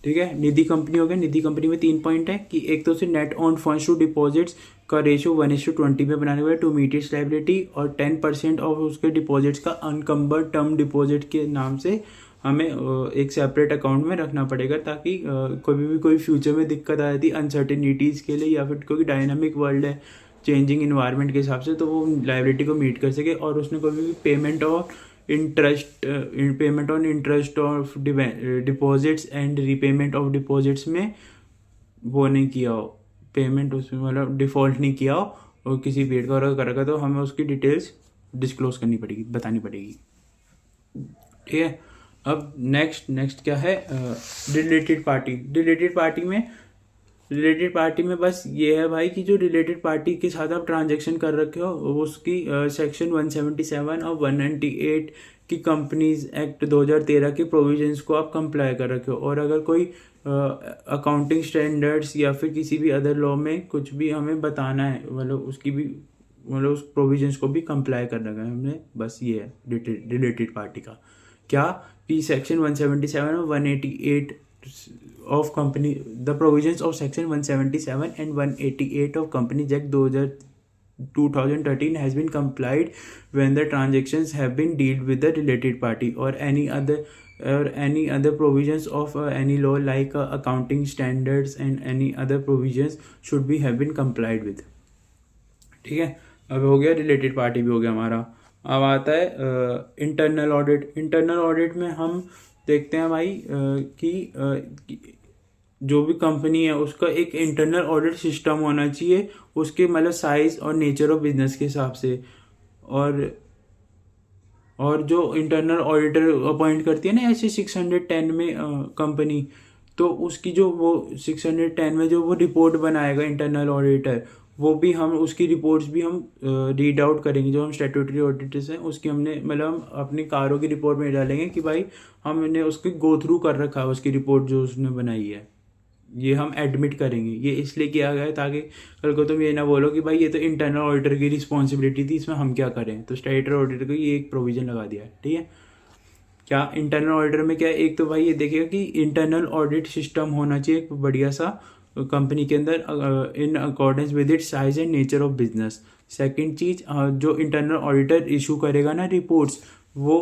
ठीक है। निधि कंपनी हो गया। निधि कंपनी में 3 पॉइंट है कि एक तो उसे net own funds to deposits का रेशियो 1:20 में बनाने वाला टू मीट इट्स लायबिलिटी, और 10% ऑफ उसके डिपॉजिट्स का अनकम्बर्ड टर्म डिपॉजिट के नाम से हमें एक सेपरेट अकाउंट में रखना पड़ेगा, ताकि कभी भी कोई फ्यूचर में दिक्कत आ जाती अनसर्टेनिटीज़ के लिए, या फिर कोई डायनामिक वर्ल्ड है चेंजिंग इन्वायरमेंट के हिसाब से, तो वो लायबिलिटी को मीट कर सके। और उसने कभी भी payment of payment on interest of deposits and repayment of deposits में वो नहीं किया हो, पेमेंट उसमें मतलब डिफ़ॉल्ट नहीं किया हो, और किसी पीरियड का और कर रखा तो हमें उसकी डिटेल्स डिस्क्लोज करनी पड़ेगी, बतानी पड़ेगी। ठीक है। अब नेक्स्ट क्या है, रिलेटेड पार्टी में बस ये है भाई कि जो रिलेटेड पार्टी के साथ आप ट्रांजैक्शन कर रखे हो उसकी सेक्शन 177 और 198 की कंपनीज एक्ट 2013 के प्रोविजंस को आप कंप्लाई कर रखे हो। और अगर कोई अकाउंटिंग स्टैंडर्ड्स या फिर किसी भी अदर लॉ में कुछ भी हमें बताना है, मतलब उसकी भी मतलब उस प्रोविजंस को भी कंप्लाई कर रखा है हमने। बस ये है रिलेटेड पार्टी का क्या कि सेक्शन 177 और 188 of company, the provisions of section 177 and 188 of Companies Act 2013 has been complied when the transactions have been dealt with the related party, or any other provisions of any law like accounting standards and any other provisions should be have been complied with। ठीक है, अब हो गया related party भी हो गया हमारा। अब आता है इंटरनल ऑडिट। इंटरनल ऑडिट में हम देखते हैं भाई कि जो भी कंपनी है उसका एक इंटरनल ऑडिट सिस्टम होना चाहिए, उसके मतलब साइज और नेचर ऑफ बिजनेस के हिसाब से। और जो इंटरनल ऑडिटर अपॉइंट करती है ना ऐसे 610 में कंपनी, तो उसकी जो वो 610 में जो वो रिपोर्ट बनाएगा इंटरनल ऑडिटर, वो भी हम उसकी रिपोर्ट्स भी हम रीड आउट करेंगे। जो हम स्टैट्यूटरी ऑडिटर्स हैं उसकी हमने मतलब हम अपनी कारों की रिपोर्ट में डालेंगे कि भाई हमने उसकी गो थ्रू कर रखा है उसकी रिपोर्ट जो उसने बनाई है, ये हम एडमिट करेंगे। ये इसलिए किया गया है ताकि कल को तुम ये ना बोलो कि भाई ये तो इंटरनल ऑडिटर की रिस्पॉन्सिबिलिटी थी, इसमें हम क्या करें। तो स्टैट्यूटरी ऑडिटर को ये एक प्रोविजन लगा दिया है। ठीक है, क्या इंटरनल ऑडिटर में क्या एक तो भाई ये देखेगा कि इंटरनल ऑडिट सिस्टम होना चाहिए एक बढ़िया सा, कंपनी के अंदर in accordance with it size and nature of business. Second चीज़, जो इंटरनल ऑडिटर इशू करेगा ना रिपोर्ट्स, वो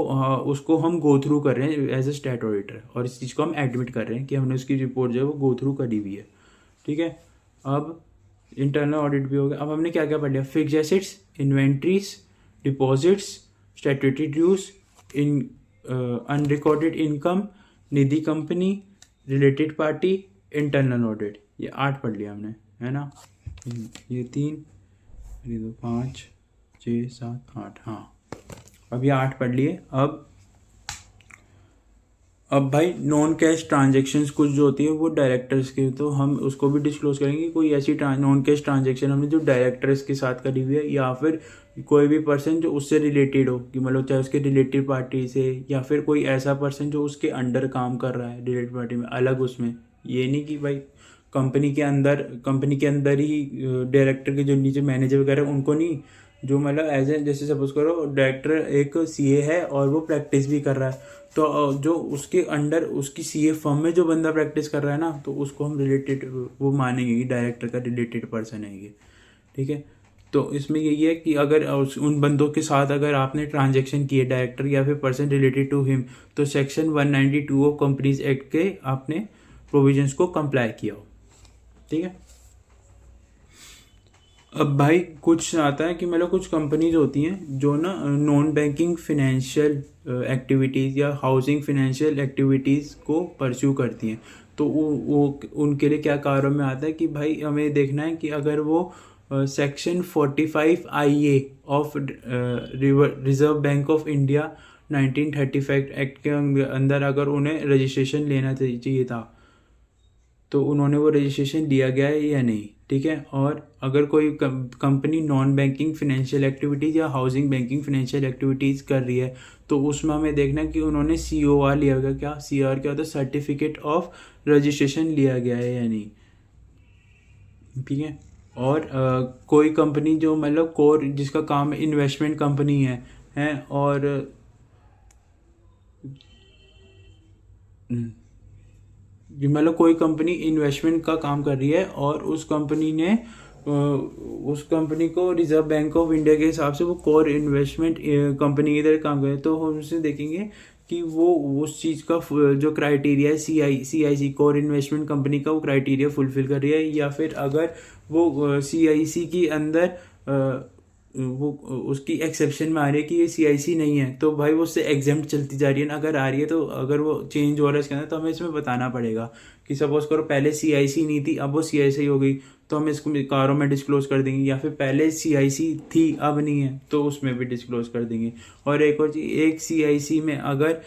उसको हम गो थ्रू कर रहे हैं एज ए स्टैट ऑडिटर, और इस चीज़ को हम एडमिट कर रहे हैं कि हमने उसकी रिपोर्ट जो है वो गो थ्रू करी हुई है। ठीक है, अब इंटरनल ऑडिट भी हो गया। अब हमने क्या क्या पढ़ लिया? Fixed assets, inventories, deposits, statutory dues, in unrecorded income, Nidhi company, related party, internal audit. ये 8 पढ़ लिया हमने, है ना? ये 3, ये 2, 5, 6, 7, 8, हाँ, अब ये 8 पढ़ लिए। अब भाई नॉन कैश ट्रांजेक्शन्स कुछ जो होती है वो डायरेक्टर्स के, तो हम उसको भी डिस्क्लोज करेंगे। कोई ऐसी नॉन कैश ट्रांजेक्शन हमने जो डायरेक्टर्स के साथ करी हुई है, या फिर कोई भी पर्सन जो उससे रिलेटेड हो, कि मतलब चाहे उसके रिलेटेड पार्टी से, या फिर कोई ऐसा पर्सन जो उसके अंडर काम कर रहा है रिलेटेड पार्टी में, अलग उसमें। ये नहीं कि भाई कंपनी के अंदर ही डायरेक्टर के जो नीचे मैनेजर वगैरह उनको नहीं, जो मतलब एज ए, जैसे सपोज करो डायरेक्टर एक सीए है और वो प्रैक्टिस भी कर रहा है, तो जो उसके अंडर उसकी सीए फर्म में जो बंदा प्रैक्टिस कर रहा है ना, तो उसको हम रिलेटेड वो मानेंगे कि डायरेक्टर का रिलेटेड पर्सन है ये। ठीक है, तो इसमें यही है कि अगर उन बंदों के साथ अगर आपने ट्रांजेक्शन किए, डायरेक्टर या फिर पर्सन रिलेटेड टू हिम, तो सेक्शन 192 ऑफ कंपनीज एक्ट के आपने प्रोविजंस को कंप्लाई किया हो। ठीक है, अब भाई कुछ आता है कि मतलब कुछ कंपनीज होती हैं जो ना नॉन बैंकिंग फिनेंशियल एक्टिविटीज़ या हाउसिंग फिनेंशियल एक्टिविटीज़ को परस्यू करती हैं, तो वो उनके लिए क्या कारों में आता है कि भाई हमें देखना है कि अगर वो section 45 IA of reserve bank of India 1935 act के अंदर अगर उन्हें रजिस्ट्रेशन लेना चाहिए था, तो उन्होंने वो रजिस्ट्रेशन लिया गया है या नहीं। ठीक है, और अगर कोई company non banking financial activities या हाउसिंग बैंकिंग फिनेंशियल एक्टिविटीज़ कर रही है, तो उसमें हमें देखना है कि उन्होंने COR लिया गया, क्या COR क्या होता है? सर्टिफिकेट ऑफ रजिस्ट्रेशन लिया गया है या नहीं। ठीक है, और कोई कंपनी जो मतलब कोर जिसका काम इन्वेस्टमेंट कंपनी है और मतलब कोई कंपनी इन्वेस्टमेंट का काम कर रही है और उस कंपनी को रिजर्व बैंक ऑफ इंडिया के हिसाब से वो कोर इन्वेस्टमेंट कंपनी की तरह काम करे, तो हम उससे देखेंगे कि वो उस चीज़ का जो क्राइटेरिया है CIC कोर इन्वेस्टमेंट कंपनी का, वो क्राइटेरिया फुलफिल कर रही है, या फिर अगर वो CIC के अंदर वो उसकी एक्सेप्शन में आ रही है कि ये CIC नहीं है, तो भाई वो उससे एग्जेम्प्ट चलती जा रही है ना। अगर आ रही है तो अगर वो चेंज हो रहा है इसके अंदर, तो हमें इसमें बताना पड़ेगा कि सपोज करो पहले CIC नहीं थी, अब वो CIC हो गई, तो हम इसको कारों में डिस्क्लोज कर देंगे, या फिर पहले CIC थी अब नहीं है, तो उसमें भी डिस्क्लोज कर देंगे। और एक और चीज़, एक CIC में अगर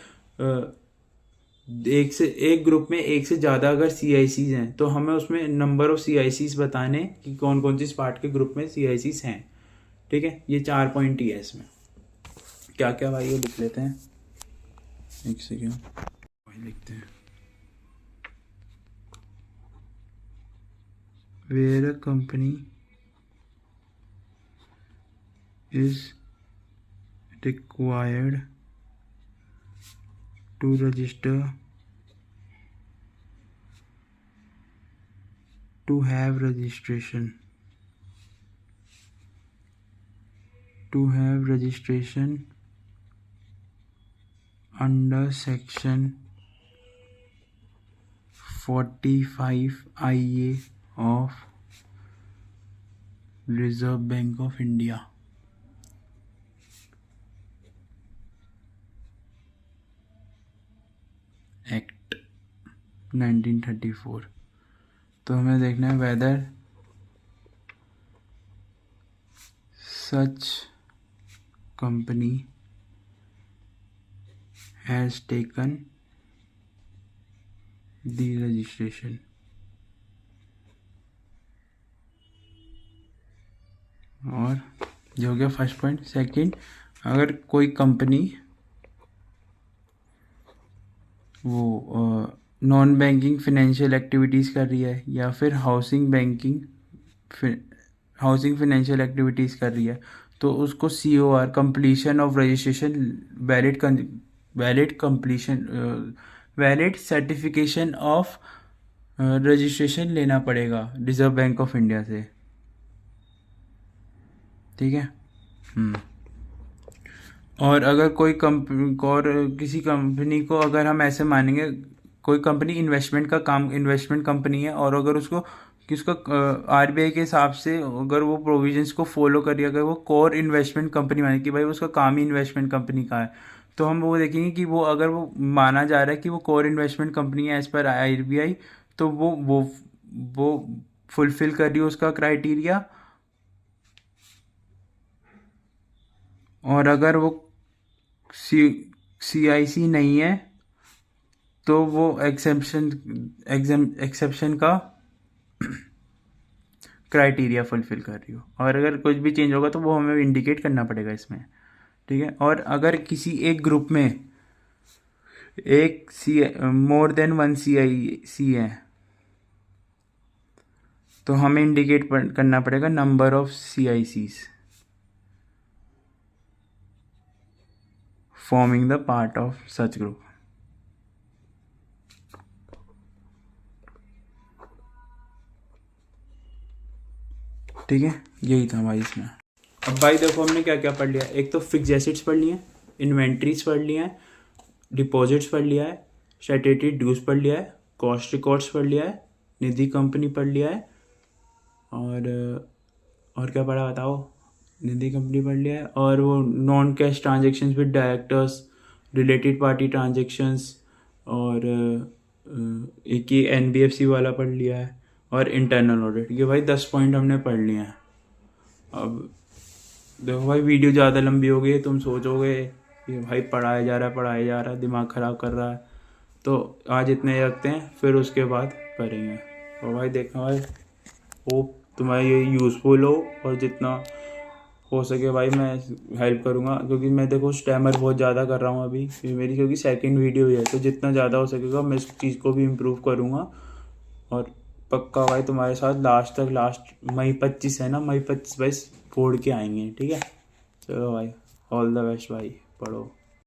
एक ग्रुप में एक से ज़्यादा अगर CICs हैं, तो हमें उसमें नंबर ऑफ CICs बताने कि कौन कौन सी पार्ट के ग्रुप में CICs हैं। ठीक है, ये 4 पॉइंट ही है इसमें। क्या क्या भाई, ये लिख लेते हैं, एक सेकेंड भाई लिखते हैं। Where a company is required to register to have registration under section 45 IA of Reserve Bank of India Act 1934। तो हमें देखना है whether such company has taken the registration। और जो हो गया फर्स्ट पॉइंट। सेकंड, अगर कोई कंपनी वो नॉन बैंकिंग फिनेंशियल एक्टिविटीज़ कर रही है, या फिर हाउसिंग फिनेंशियल एक्टिविटीज़ कर रही है, तो उसको COR completion of registration valid certification of registration लेना पड़ेगा रिजर्व बैंक ऑफ इंडिया से, ठीक है। और अगर कोई और किसी कंपनी को अगर हम ऐसे मानेंगे, कोई कंपनी इन्वेस्टमेंट कंपनी है, और अगर उसको किसका आरबीआई के हिसाब से अगर वो प्रोविजंस को फॉलो करिए, अगर वो कोर इन्वेस्टमेंट कंपनी माने कि भाई उसका काम ही इन्वेस्टमेंट कंपनी का है, तो हम वो देखेंगे कि वो अगर वो माना जा रहा है कि वो कोर इन्वेस्टमेंट कंपनी है एज पर आरबीआई, तो वो फुलफिल कर रही है उसका क्राइटेरिया। और अगर वो CIC नहीं है तो वो एक्सेप्शन का क्राइटेरिया फुलफिल कर रही हो, और अगर कुछ भी चेंज होगा तो वो हमें इंडिकेट करना पड़ेगा इसमें, ठीक है। और अगर किसी एक ग्रुप में मोर देन 1 CIC है तो हमें इंडिकेट करना पड़ेगा number of CICs forming the part of such group, ठीक है। यही था भाई इसमें। अब भाई देखो हमने क्या क्या पढ़ लिया, एक तो फिक्स एसेट्स पढ़ लिए, इन्वेंट्रीज पढ़ लिया है, डिपॉजिट्स पढ़ लिया है, स्टैट्यूटरी ड्यूज पढ़ लिया है, कॉस्ट रिकॉर्ड्स पढ़ लिया है, निधि कंपनी पढ़ लिया है, और क्या पढ़ा बताओ, निधि कंपनी पढ़ लिया है, और वो non cash transactions with directors, related party transactions, और एक ये NBFC वाला पढ़ लिया है, और इंटरनल ऑडिट। ये भाई 10 पॉइंट हमने पढ़ लिए हैं। अब देखो भाई वीडियो ज़्यादा लंबी हो गई, तुम सोचोगे कि भाई पढ़ाया जा रहा है, दिमाग ख़राब कर रहा है, तो आज इतने रखते हैं, फिर उसके बाद करेंगे। और भाई देखना भाई, होप तुम्हारा ये यूज़फुल हो, और जितना हो सके भाई मैं हेल्प करूँगा, क्योंकि मैं देखो स्टैमर बहुत ज़्यादा कर रहा हूँ अभी, मेरी क्योंकि सेकंड वीडियो है, तो जितना ज़्यादा हो सकेगा मैं इस चीज़ को भी इम्प्रूव करूँगा। और पक्का भाई तुम्हारे साथ लास्ट मई 25 है ना, मई 25 भाई फोड़ के आएंगे, ठीक है। चलो भाई, ऑल द बेस्ट भाई, पढ़ो।